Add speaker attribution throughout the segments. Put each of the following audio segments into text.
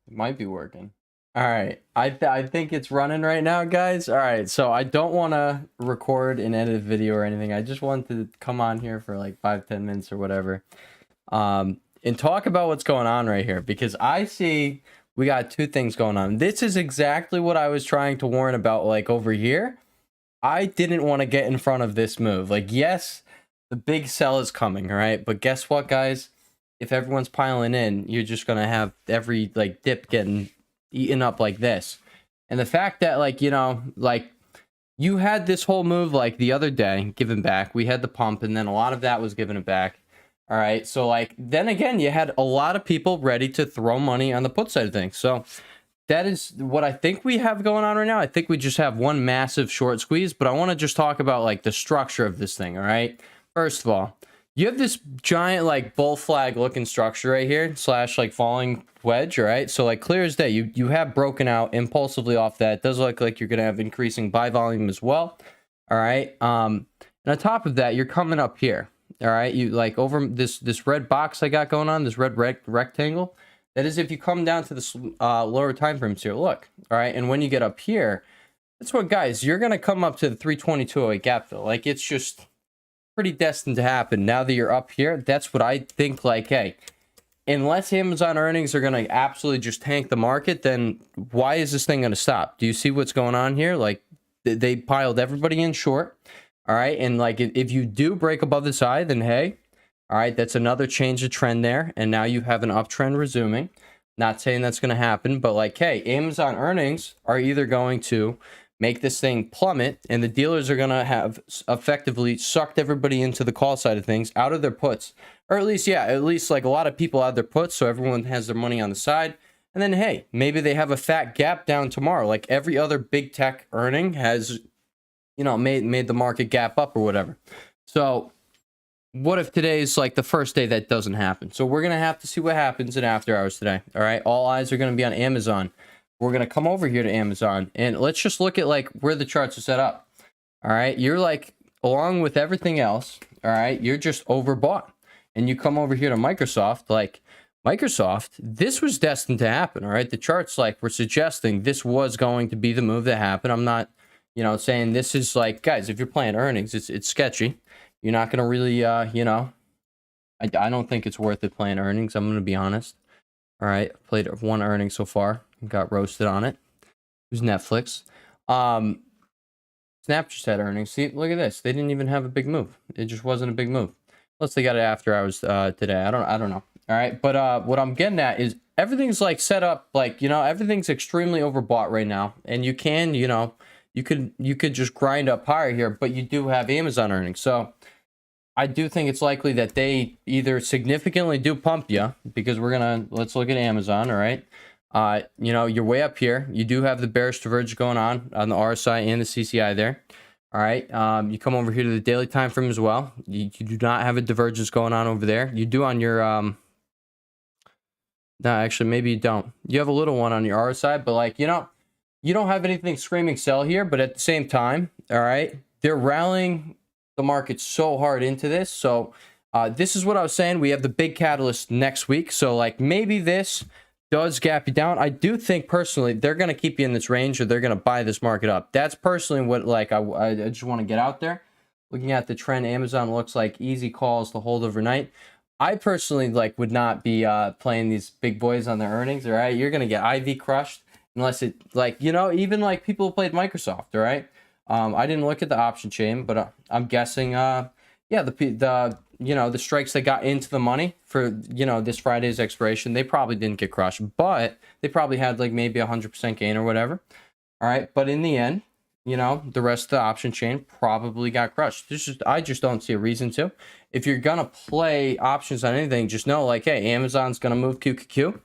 Speaker 1: It might be working. All right. I think it's running right now, guys. All right. So I don't want to record and edit video or anything. I just want to come on here for like 5-10 minutes or whatever. And talk about what's going on right here, because I see we got two things going on. This is exactly what I was trying to warn about, like over here. I didn't want to get in front of this move. Like, yes, the big sell is coming, all right? But guess what, guys? If everyone's piling in, you're just going to have every like dip getting eaten up like this. And the fact that, like, you know, like you had this whole move like the other day given back. We had the pump, and then a lot of that was given it back. All right. So, like, then again, you had a lot of people ready to throw money on the put side of things. So that is what I think we have going on right now. I think we just have one massive short squeeze, but I want to just talk about like the structure of this thing. All right. First of all, you have this giant like bull flag looking structure right here / like falling wedge. All right. So like clear as day, you have broken out impulsively off that. It does look like you're going to have increasing buy volume as well. All right. And on top of that, you're coming up here. All right. You like over this red box I got going on, this red rectangle. That is if you come down to the lower time frames here. Look. All right. And when you get up here, that's what, guys, you're going to come up to the 322.08 gap fill. Like, it's just pretty destined to happen. Now that you're up here, that's what I think. Like, hey, unless Amazon earnings are going to absolutely just tank the market, then why is this thing going to stop? Do you see what's going on here? Like, they piled everybody in short. All right. And like, if you do break above this high, then hey, all right, that's another change of trend there. And now you have an uptrend resuming. Not saying that's going to happen, but like, hey, Amazon earnings are either going to make this thing plummet, and the dealers are going to have effectively sucked everybody into the call side of things out of their puts, or at least like a lot of people have their puts. So everyone has their money on the side. And then, hey, maybe they have a fat gap down tomorrow. Like every other big tech earning has, you know, made the market gap up or whatever. So what if today's like the first day that doesn't happen? So we're going to have to see what happens in after hours today. All right. All eyes are going to be on Amazon. We're going to come over here to Amazon, and let's just look at like where the charts are set up. All right. You're like, along with everything else. All right. You're just overbought, and you come over here to Microsoft, like Microsoft, this was destined to happen. All right. The charts like were suggesting this was going to be the move that happened. I'm not, you know, saying this is like, guys, if you're playing earnings, it's sketchy. You're not going to really, you know, I don't think it's worth it playing earnings. I'm going to be honest. All right. Played one earning so far. Got roasted on it. It was Netflix. Snap just had earnings. See, look at this. They didn't even have a big move. It just wasn't a big move. Unless they got it after hours today. I don't know. All right. But what I'm getting at is everything's like set up, like, you know, everything's extremely overbought right now. And you can, you know, you could just grind up higher here, but you do have Amazon earnings. So I do think it's likely that they either significantly do pump you, because let's look at Amazon. All right. You know, you're way up here. You do have the bearish divergence going on the RSI and the CCI there. All right. You come over here to the daily time frame as well. You do not have a divergence going on over there. You do on your, no, actually, maybe you don't. You have a little one on your RSI, but like, you know, you don't have anything screaming sell here, but at the same time, all right, they're rallying the market so hard into this. So this is what I was saying. We have the big catalyst next week. So like maybe this does gap you down. I do think personally they're going to keep you in this range, or they're going to buy this market up. That's personally what like I just want to get out there. Looking at the trend, Amazon looks like easy calls to hold overnight. I personally like would not be playing these big boys on their earnings. All right, you're going to get IV crushed unless it, like, you know, even like people who played Microsoft. All right. I didn't look at the option chain, but I'm guessing, yeah, the you know, the strikes that got into the money for, you know, this Friday's expiration, they probably didn't get crushed, but they probably had like maybe 100% gain or whatever. All right. But in the end, you know, the rest of the option chain probably got crushed. I just don't see a reason to. If you're going to play options on anything, just know like, hey, Amazon's going to move QQQ.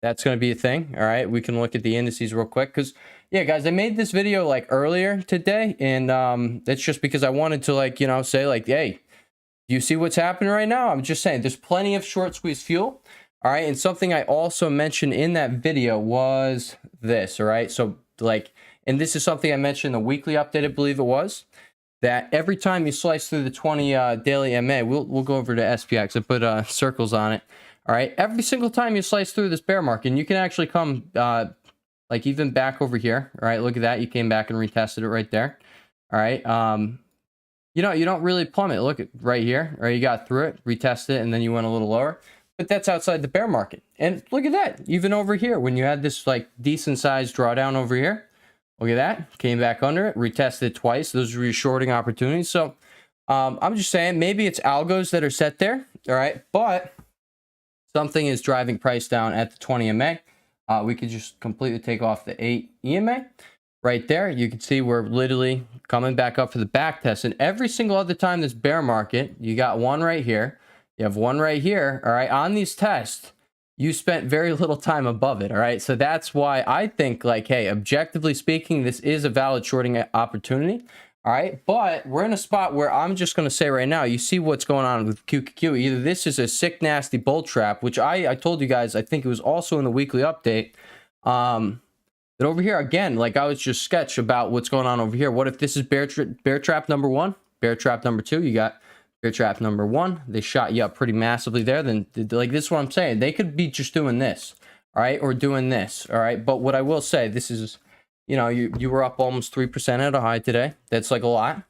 Speaker 1: That's going to be a thing. All right. We can look at the indices real quick because, yeah, guys, I made this video like earlier today, and it's just because I wanted to, like, you know, say like, hey, do you see what's happening right now? I'm just saying there's plenty of short squeeze fuel. All right. And something I also mentioned in that video was this. All right. So like, and this is something I mentioned in the weekly update, I believe it was, that every time you slice through the 20 daily MA, we'll go over to SPX. I put circles on it. All right, every single time you slice through this bear market, and you can actually come like even back over here. All right, look at that. You came back and retested it right there. All right. You know, you don't really plummet. Look at right here. All right, you got through it, retested it, and then you went a little lower. But that's outside the bear market. And look at that. Even over here, when you had this like decent sized drawdown over here, look at that. Came back under it, retested it twice. Those are your shorting opportunities. So I'm just saying maybe it's algos that are set there. All right. But something is driving price down at the 20 MA. We could just completely take off the 8 EMA. Right there, you can see we're literally coming back up for the back test. And every single other time this bear market, you got one right here. You have one right here. All right, on these tests, you spent very little time above it. All right, so that's why I think, like, hey, objectively speaking, this is a valid shorting opportunity. All right, but we're in a spot where I'm just going to say right now, you see what's going on with QQQ. Either this is a sick, nasty bull trap, which I told you guys, I think it was also in the weekly update. But over here, again, like I was just sketch about what's going on over here. What if this is bear trap number 1, bear trap number 2? You got bear trap number 1. They shot you up pretty massively there. Then, like, this is what I'm saying. They could be just doing this, all right, or doing this, all right. But what I will say, this is, you know, you were up almost 3% at a high today. That's like a lot,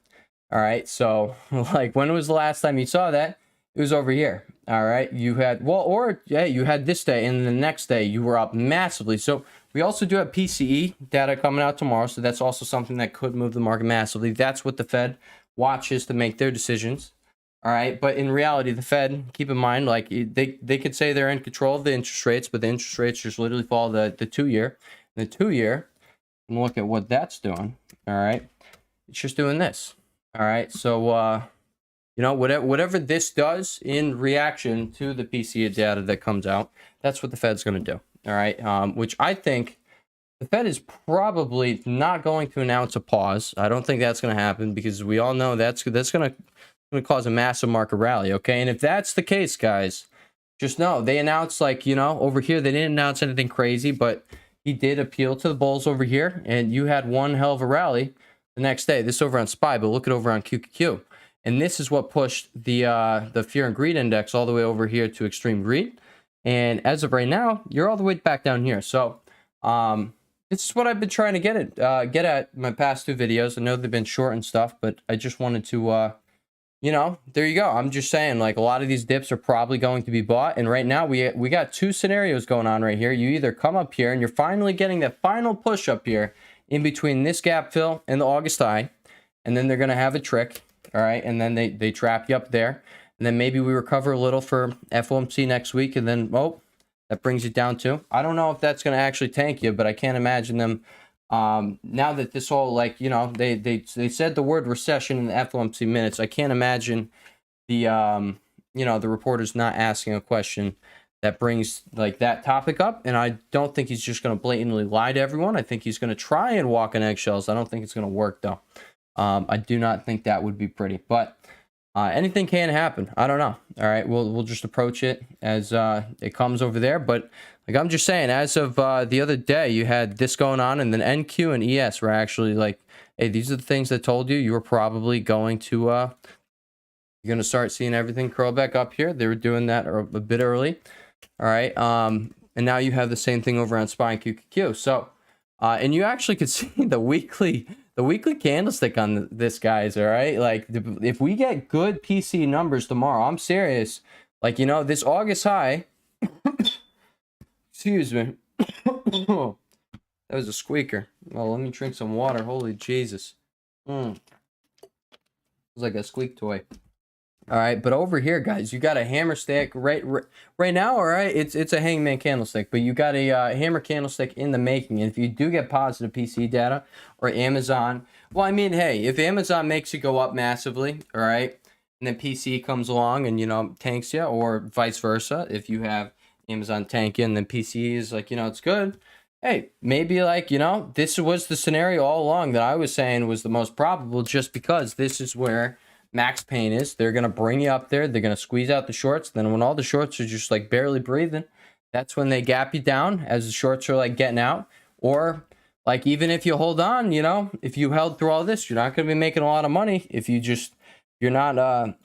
Speaker 1: all right. So, like, when was the last time you saw that? It was over here, all right. You had, well, or yeah, you had this day, and the next day you were up massively. So we also do have PCE data coming out tomorrow, so that's also something that could move the market massively. That's what the Fed watches to make their decisions. All right, but in reality, the Fed, keep in mind, like they could say they're in control of the interest rates, but the interest rates just literally follow the 2-year. The 2-year, and look at what that's doing. All right, it's just doing this. All right, so you know, whatever this does in reaction to the PCE data that comes out, that's what the Fed's going to do. All right, which I think the Fed is probably not going to announce a pause. I don't think that's going to happen because we all know that's going to cause a massive market rally. Okay, and if that's the case, guys, just know they announced, like, you know, over here they didn't announce anything crazy, but he did appeal to the bulls over here, and you had one hell of a rally the next day. This over on SPY, but look at over on QQQ, and this is what pushed the fear and greed index all the way over here to extreme greed. And as of right now, you're all the way back down here. So this is what I've been trying to get at my past 2 videos. I know they've been short and stuff, but I just wanted to, you know, there you go. I'm just saying, like, a lot of these dips are probably going to be bought. And right now, we got 2 scenarios going on right here. You either come up here, and you're finally getting that final push up here in between this gap fill and the August high. And then they're going to have a trick, all right? And then they trap you up there. And then maybe we recover a little for FOMC next week, and then, oh, that brings it down too. I don't know if that's going to actually tank you, but I can't imagine them, now that this whole, like, you know, they said the word recession in the FOMC minutes. I can't imagine the, you know, the reporters not asking a question that brings, like, that topic up. And I don't think he's just going to blatantly lie to everyone. I think he's going to try and walk on eggshells. I don't think it's going to work, though. I do not think that would be pretty, but anything can happen. I don't know. All right, we'll just approach it as it comes over there. But, like, I'm just saying, as of the other day, you had this going on, and then NQ and ES were actually like, hey, these are the things that told you were probably going to you're going to start seeing everything curl back up here. They were doing that a bit early. All right, and now you have the same thing over on SPY and QQQ. So, and you actually could see the weekly candlestick on this, guys. All right, like, if we get good PC numbers tomorrow, I'm serious. Like, you know, this August high, excuse me, that was a squeaker. Well, let me drink some water. Holy Jesus. It was like a squeak toy. All right, but over here, guys, you got a hammer stick right now. All right, it's a hangman candlestick, but you got a hammer candlestick in the making. And if you do get positive PC data, or Amazon, well, I mean, hey, if Amazon makes you go up massively, all right, and then PC comes along and, you know, tanks you, or vice versa, if you have Amazon tank you and then PC is like, you know, it's good. Hey, maybe, like, you know, this was the scenario all along that I was saying was the most probable, just because this is where max pain is. They're going to bring you up there. They're going to squeeze out the shorts. Then when all the shorts are just, like, barely breathing, that's when they gap you down as the shorts are, like, getting out. Or, like, even if you hold on, you know, if you held through all this, you're not going to be making a lot of money if you're not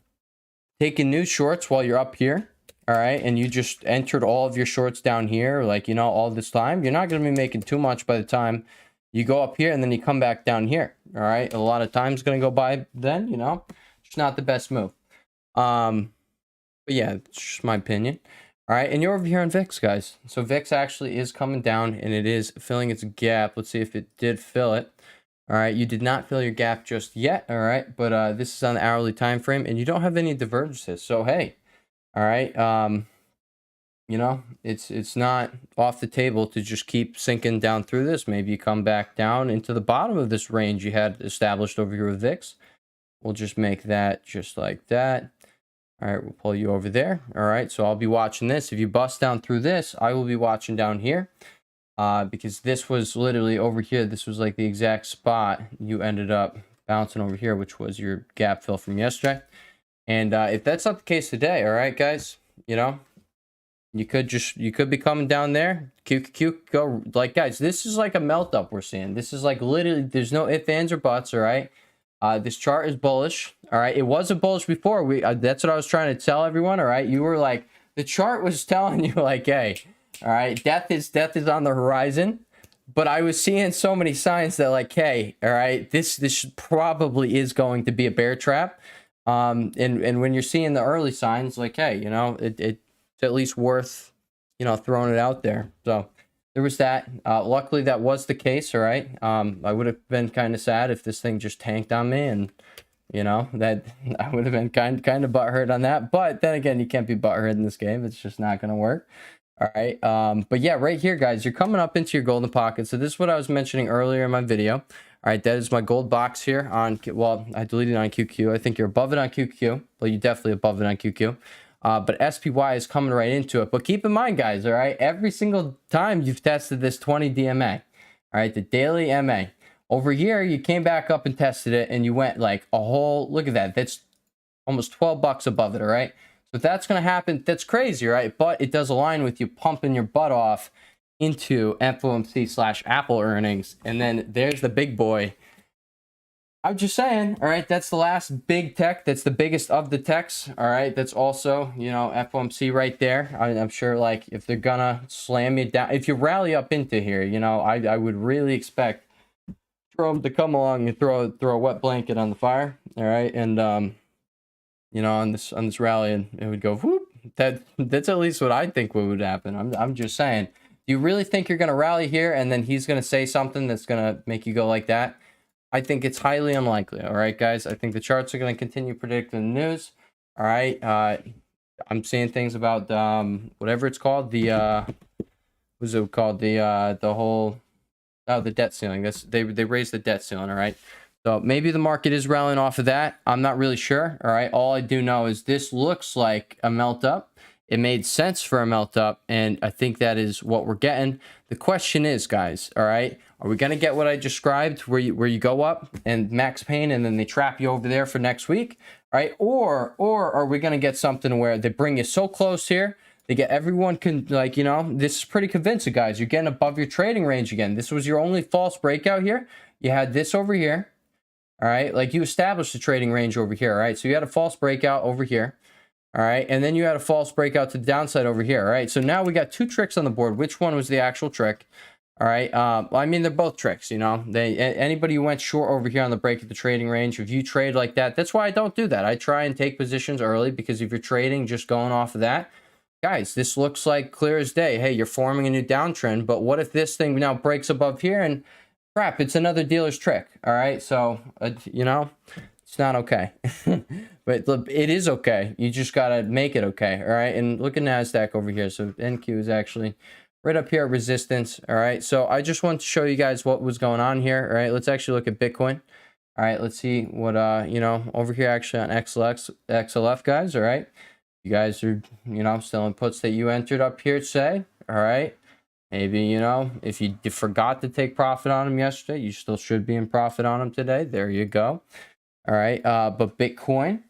Speaker 1: taking new shorts while you're up here. all right, and you just entered all of your shorts down here, like, you know, all this time, you're not going to be making too much by the time you go up here and then you come back down here. All right, a lot of time's going to go by then, you know, it's not the best move. But yeah, it's just my opinion. All right, and you're over here on VIX, guys. So VIX actually is coming down, and it is filling its gap. Let's see if it did fill it. All right, you did not fill your gap just yet. All right, but this is on the hourly time frame, and you don't have any divergences. So hey, all right, you know, it's not off the table to just keep sinking down through this. Maybe you come back down into the bottom of this range you had established over here with VIX. We'll just make that just like that. All right, we'll pull you over there. All right, so I'll be watching this. If you bust down through this, I will be watching down here, because this was literally over here. This was like the exact spot you ended up bouncing over here, which was your gap fill from yesterday. And if that's not the case today, all right, guys, you know, you could be coming down there. QQQ, go. Like, guys, this is like a melt up we're seeing. This is like literally, there's no ifs, ands, or buts, all right? This chart is bullish. All right, it wasn't bullish before. That's what I was trying to tell everyone. All right, you were like, the chart was telling you like, hey, all right, death is on the horizon. But I was seeing so many signs that like, hey, all right, this probably is going to be a bear trap. And when you're seeing the early signs, like, hey, you know, it's at least worth, you know, throwing it out there. So there was that. Luckily, that was the case. All right. I would have been kind of sad if this thing just tanked on me, and you know that I would have been kind of butthurt on that. But then again, you can't be butthurt in this game. It's just not going to work. All right. But yeah, right here, guys, you're coming up into your golden pocket. So this is what I was mentioning earlier in my video. All right, that is my gold box here on. Well, I deleted it on QQ. I think you're above it on QQ. Well, you're definitely above it on QQ. But SPY is coming right into it. But keep in mind, guys, all right, every single time you've tested this 20 DMA, all right, the daily MA, over here, you came back up and tested it, and you went like a whole, look at that, that's almost 12 bucks above it, all right? So if that's going to happen, that's crazy, right? But it does align with you pumping your butt off into FOMC/Apple earnings. And then there's the big boy. I'm just saying, all right, that's the last big tech. That's the biggest of the techs, all right? That's also, you know, FOMC right there. I'm sure, like, if they're gonna slam you down, if you rally up into here, you know, I would really expect Jerome to come along and throw a wet blanket on the fire, all right? And, you know, on this rally, and it would go, whoop. That's at least what I think would happen. I'm just saying. Do you really think you're gonna rally here, and then he's gonna say something that's gonna make you go like that? I think it's highly unlikely. All right, guys. I think the charts are going to continue predicting the news. All right. I'm seeing things about whatever it's called. The what's it called? The whole the debt ceiling. They raised the debt ceiling. All right. So maybe the market is rallying off of that. I'm not really sure. All right. All I do know is this looks like a melt up. It made sense for a melt up, and I think that is what we're getting. The question is, guys, all right, are we going to get what I described where you go up and max pain and then they trap you over there for next week, all right? Or are we going to get something where they bring you so close here, they get everyone like, you know, this is pretty convincing, guys. You're getting above your trading range again. This was your only false breakout here. You had this over here, all right? Like, you established the trading range over here, all right? So you had a false breakout over here. All right, and then you had a false breakout to the downside over here. All right, so now we got two tricks on the board. Which one was the actual trick? All right, I mean, they're both tricks, you know. Anybody who went short over here on the break of the trading range, if you trade like that, that's why I don't do that. I try and take positions early, because if you're trading just going off of that, guys, this looks like clear as day. Hey, you're forming a new downtrend, but what if this thing now breaks above here and crap, it's another dealer's trick? All right, so, you know, it's not okay. But look, it is okay. You just got to make it okay. All right. And look at NASDAQ over here. So NQ is actually right up here at resistance. All right. So I just want to show you guys what was going on here. All right. Let's actually look at Bitcoin. All right. Let's see what, you know, over here actually on XLF, guys. All right. You guys are, you know, still in puts that you entered up here, say. All right. Maybe, you know, if you forgot to take profit on them yesterday, you still should be in profit on them today. There you go. All right. But Bitcoin,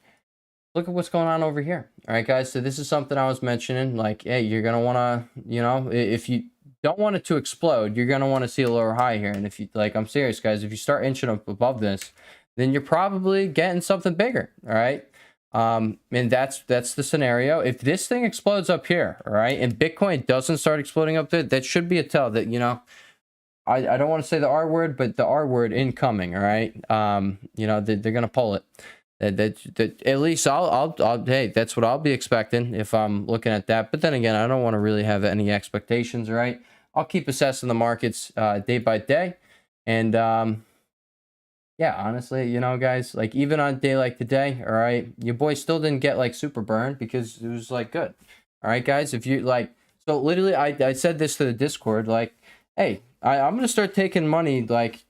Speaker 1: look at what's going on over here. All right, guys. So this is something I was mentioning. Like, hey, you're going to want to, you know, if you don't want it to explode, you're going to want to see a lower high here. And if you, like, I'm serious, guys, if you start inching up above this, then you're probably getting something bigger. All right. And that's the scenario. If this thing explodes up here, all right, and Bitcoin doesn't start exploding up there, that should be a tell that, you know, I don't want to say the R word, but the R word incoming, all right? You know, they're gonna pull it. That at least I'll hey, that's what I'll be expecting if I'm looking at that. But then again, I don't want to really have any expectations, right? I'll keep assessing the markets day by day, and yeah, honestly, you know, guys, like even on a day like today, all right, your boy still didn't get like super burned because it was like good. All right, guys, if you like, so literally, I said this to the Discord, like, hey, I'm gonna start taking money, like,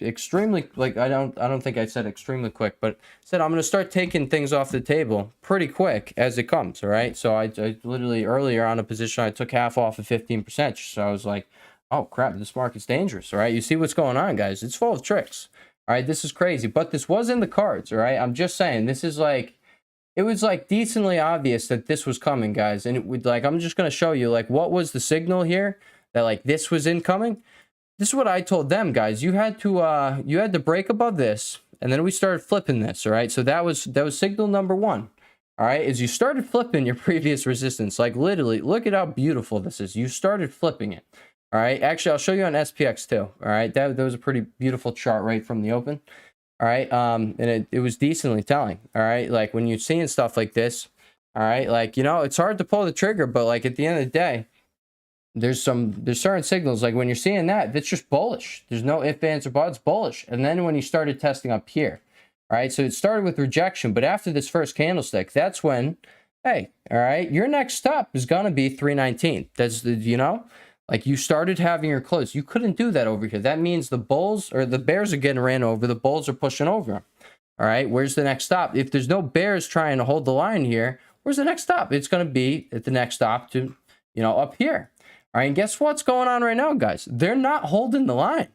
Speaker 1: extremely, like, I don't think I said extremely quick, but said I'm gonna start taking things off the table pretty quick as it comes. All right, so I literally earlier on a position I took half off of 15%, so I was like, oh crap, this market's dangerous. All right, you see what's going on, guys? It's full of tricks. All right, this is crazy, but this was in the cards. All right, I'm just saying, this is like, it was like decently obvious that this was coming, guys. And it would, like, I'm just gonna show you like what was the signal here that like this was incoming. This is what I told them, guys. You had to break above this, and then we started flipping this. All right, so that was signal number one. All right, is you started flipping your previous resistance. Like literally, look at how beautiful this is. You started flipping it. All right, actually, I'll show you on SPX too. All right, that was a pretty beautiful chart right from the open. All right, and it was decently telling. All right, like when you're seeing stuff like this, all right, like, you know, it's hard to pull the trigger, but like at the end of the day, there's certain signals, like when you're seeing that, that's just bullish. There's no ifs, ands, or buts, bullish. And then when you started testing up here, all right, so it started with rejection, but after this first candlestick, that's when, hey, all right, your next stop is gonna be 319. That's the, you know, like you started having your close. You couldn't do that over here. That means the bulls or the bears are getting ran over. The bulls are pushing over. All right, where's the next stop? If there's no bears trying to hold the line here, where's the next stop? It's going to be at the next stop to, you know, up here. All right, and guess what's going on right now, guys? They're not holding the line.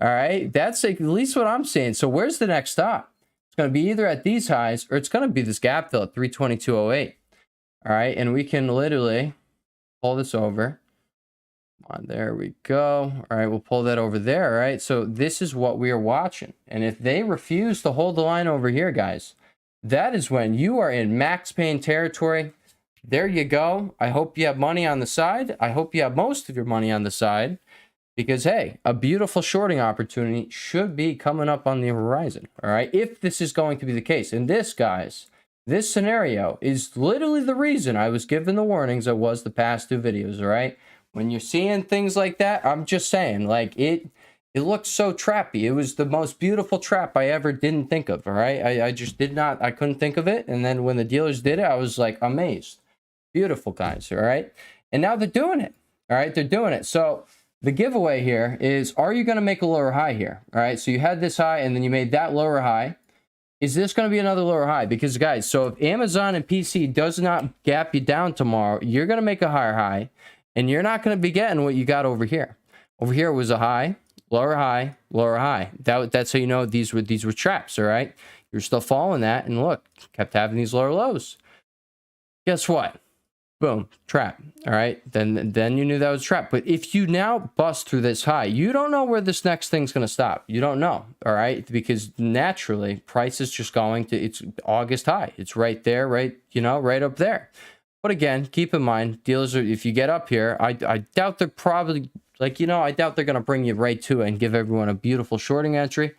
Speaker 1: All right, that's at least what I'm seeing. So where's the next stop? It's going to be either at these highs or it's going to be this gap fill at 322.08. All right, and we can literally pull this over. There we go. All right, we'll pull that over there. All right, so this is what we are watching. And if they refuse to hold the line over here, guys, that is when you are in max pain territory. There you go. I hope you have money on the side. I hope you have most of your money on the side because, hey, a beautiful shorting opportunity should be coming up on the horizon. All right, if this is going to be the case. And this, guys, this scenario is literally the reason I was given the warnings I was the past two videos. All right. When you're seeing things like that, I'm just saying, like, it looks so trappy. It was the most beautiful trap I ever didn't think of, all right? I just did not, I couldn't think of it. And then when the dealers did it, I was, like, amazed. Beautiful, guys, all right? And now they're doing it, all right? They're doing it. So the giveaway here is, are you going to make a lower high here, all right? So you had this high, and then you made that lower high. Is this going to be another lower high? Because, guys, so if Amazon and PC does not gap you down tomorrow, you're going to make a higher high. And you're not going to be getting what you got over here. Over here was a high, lower high, lower high. That's how you know these were traps, all right? You're still following that, and look, kept having these lower lows. Guess what? Boom, trap, all right? Then you knew that was a trap. But if you now bust through this high, you don't know where this next thing's going to stop. You don't know, all right? Because naturally, price is just going to, it's August high. It's right there, right, you know, right up there. But again, keep in mind, dealers are, if you get up here, I doubt they're probably, like, you know, I doubt they're going to bring you right to it and give everyone a beautiful shorting entry.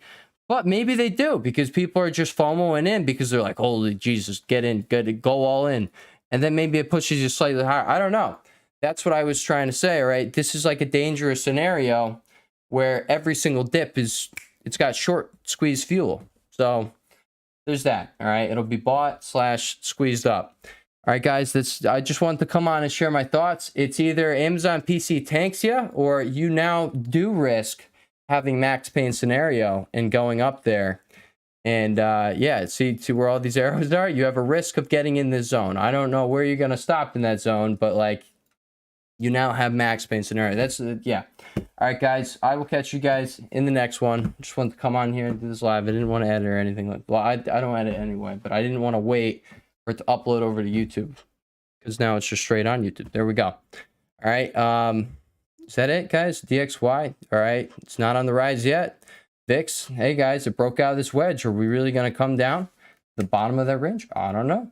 Speaker 1: But maybe they do because people are just FOMOing in because they're like, holy Jesus, get in, go all in. And then maybe it pushes you slightly higher. I don't know. That's what I was trying to say, right? This is like a dangerous scenario where every single dip it's got short squeeze fuel. So there's that, all right? It'll be bought / squeezed up. All right, guys, I just wanted to come on and share my thoughts. It's either Amazon PC tanks you or you now do risk having max pain scenario and going up there. And yeah, see where all these arrows are? You have a risk of getting in this zone. I don't know where you're going to stop in that zone, but like you now have max pain scenario. That's, yeah. All right, guys, I will catch you guys in the next one. Just wanted to come on here and do this live. I didn't want to edit or anything. Well, I don't edit anyway, but I didn't want to wait for it to upload over to YouTube because now it's just straight on YouTube. There we go. All right. Is that it, guys? DXY. All right. It's not on the rise yet. VIX. Hey, guys, it broke out of this wedge. Are we really going to come down? the bottom of that range? I don't know.